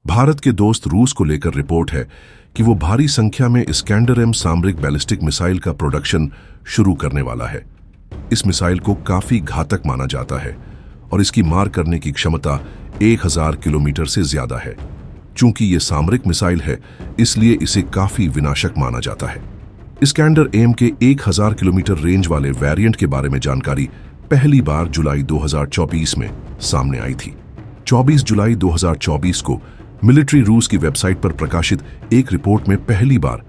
भारत के दोस्त रूस को लेकर रिपोर्ट है कि वो भारी संख्या में इस्कैंडर-M सामरिक बैलिस्टिक मिसाइल का प्रोडक्शन शुरू करने वाला है। इस मिसाइल को काफी घातक माना जाता है और इसकी मार करने की क्षमता 1000 किलोमीटर से ज्यादा है। चूंकि ये सामरिक मिसाइल है, इसलिए इसे काफी विनाशक माना जाता है। इस्कैंडर-M के 1000 किलोमीटर रेंज वाले वेरिएंट के बारे में जानकारी पहली बार जुलाई 2024 में सामने आई थी। 24 जुलाई 2024 को मिलिट्री रूस की वेबसाइट पर प्रकाशित एक रिपोर्ट में पहली बार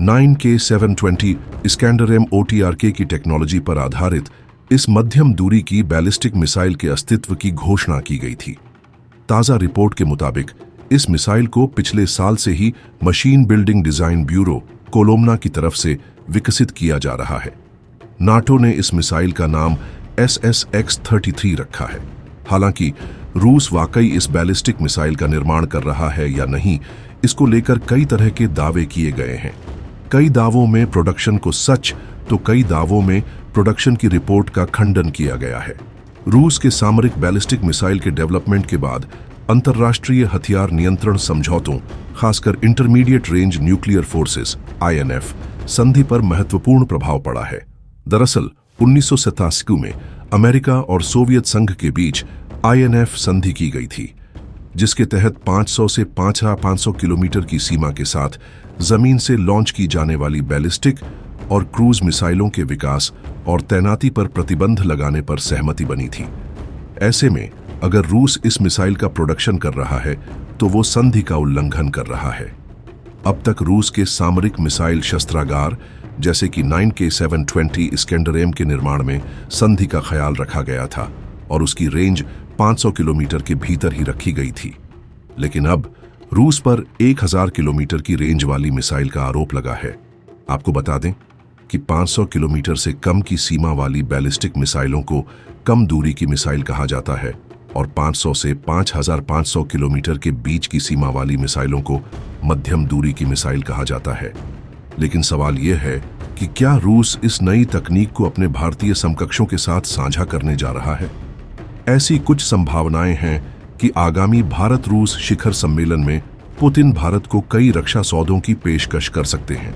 9K720 इस्कैंडर-M OTRK की टेक्नोलॉजी पर आधारित इस मध्यम दूरी की बैलिस्टिक मिसाइल के अस्तित्व की घोषणा की गई थी। ताजा रिपोर्ट के मुताबिक इस मिसाइल को पिछले साल से ही machine building design bureau Kolomna की तरफ से विकसित किया जा रहा है। नाटो ने इस मिसाइल का नाम SSX-33 रखा है। हालांकि रूस वाकई इस बैलिस्टिक मिसाइल का निर्माण कर रहा है या नहीं, इसको लेकर कई तरह के दावे किए गए हैं। कई दावों में प्रोडक्शन को सच तो कई दावों में प्रोडक्शन की रिपोर्ट का खंडन किया गया है। रूस के सामरिक बैलिस्टिक मिसाइल के डेवलपमेंट के बाद अंतर्राष्ट्रीय हथियार नियंत्रण समझौतों, खासकर intermediate range nuclear forces INF संधि पर महत्वपूर्ण प्रभाव पड़ा है। दरअसल 1987 में अमेरिका और सोवियत संघ के बीच INF संधि की गई थी, जिसके तहत 500 से 500 किलोमीटर की सीमा के साथ जमीन से लॉन्च की जाने वाली बैलिस्टिक और क्रूज मिसाइलों के विकास और तैनाती पर प्रतिबंध लगाने पर सहमति बनी थी। ऐसे में अगर रूस इस मिसाइल का प्रोडक्शन कर रहा है तो वो संधि का उल्लंघन कर रहा है। अब तक रूस के सामरिक मिसाइल शस्त्रागार जैसे कि 9K720 इस्कैंडर-M के निर्माण में संधि का ख्याल रखा गया था और उसकी रेंज 500 किलोमीटर के भीतर ही रखी गई थी। लेकिन अब रूस पर 1000 किलोमीटर की रेंज वाली मिसाइल का आरोप लगा है। आपको बता दें कि 500 किलोमीटर से कम की सीमा वाली बैलिस्टिक मिसाइलों को कम दूरी की मिसाइल कहा जाता है और 500 से 5500 किलोमीटर के बीच की सीमा वाली मिसाइलों को मध्यम दूरी की मिसाइल कहा जाता है। लेकिन सवाल यह है कि क्या रूस इस नई तकनीक को अपने भारतीय समकक्षों के साथ साझा करने जा रहा है? ऐसी कुछ संभावनाएं हैं कि आगामी भारत रूस शिखर सम्मेलन में पुतिन भारत को कई रक्षा सौदों की पेशकश कर सकते हैं।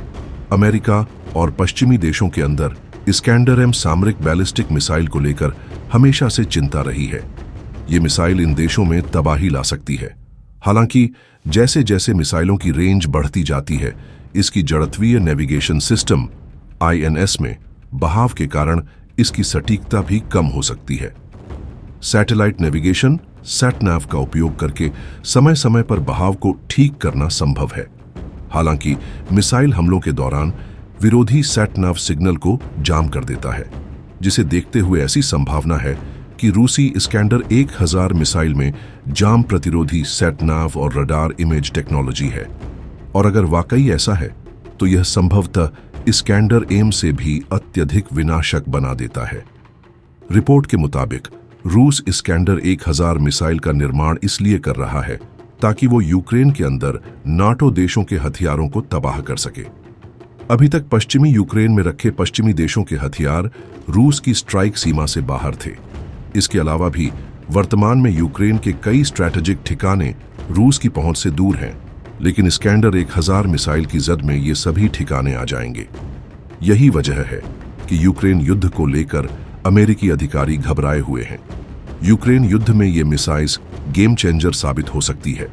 अमेरिका और पश्चिमी देशों के अंदर इस्कैंडर-M सामरिक बैलिस्टिक मिसाइल को लेकर हमेशा से चिंता रही है। ये मिसाइल इन देशों में तबाही ला सकती है। हालांकि जैसे जैसे मिसाइलों की रेंज बढ़ती जाती है, इसकी जड़त्वीय नेविगेशन सिस्टम INS में बहाव के कारण इसकी सटीकता भी कम हो सकती है। सैटेलाइट नेविगेशन सैटनाव का उपयोग करके समय समय पर बहाव को ठीक करना संभव है। हालांकि मिसाइल हमलों के दौरान विरोधी सैटनाव सिग्नल को जाम कर देता है, जिसे देखते हुए ऐसी संभावना है कि रूसी इस्कैंडर 1000 मिसाइल में जाम प्रतिरोधी सैटनाव और रडार इमेज टेक्नोलॉजी है। और अगर वाकई ऐसा है तो यह संभवतः इस्कैंडर-M से भी अत्यधिक विनाशक बना देता है। रिपोर्ट के मुताबिक रूस इस्कैंडर 1000 मिसाइल का निर्माण इसलिए कर रहा है ताकि वो यूक्रेन के अंदर नाटो देशों के हथियारों को तबाह कर सके। अभी तक पश्चिमी यूक्रेन में रखे पश्चिमी देशों के हथियार रूस की स्ट्राइक सीमा से बाहर थे। इसके अलावा भी वर्तमान में यूक्रेन के कई स्ट्रैटेजिक ठिकाने रूस की पहुंच से दूर हैं, लेकिन इस्कैंडर 1000 मिसाइल की जद में ये सभी ठिकाने आ जाएंगे। यही वजह है कि यूक्रेन युद्ध को लेकर अमेरिकी अधिकारी घबराए हुए हैं। यूक्रेन युद्ध में ये मिसाइल्स गेम चेंजर साबित हो सकती है।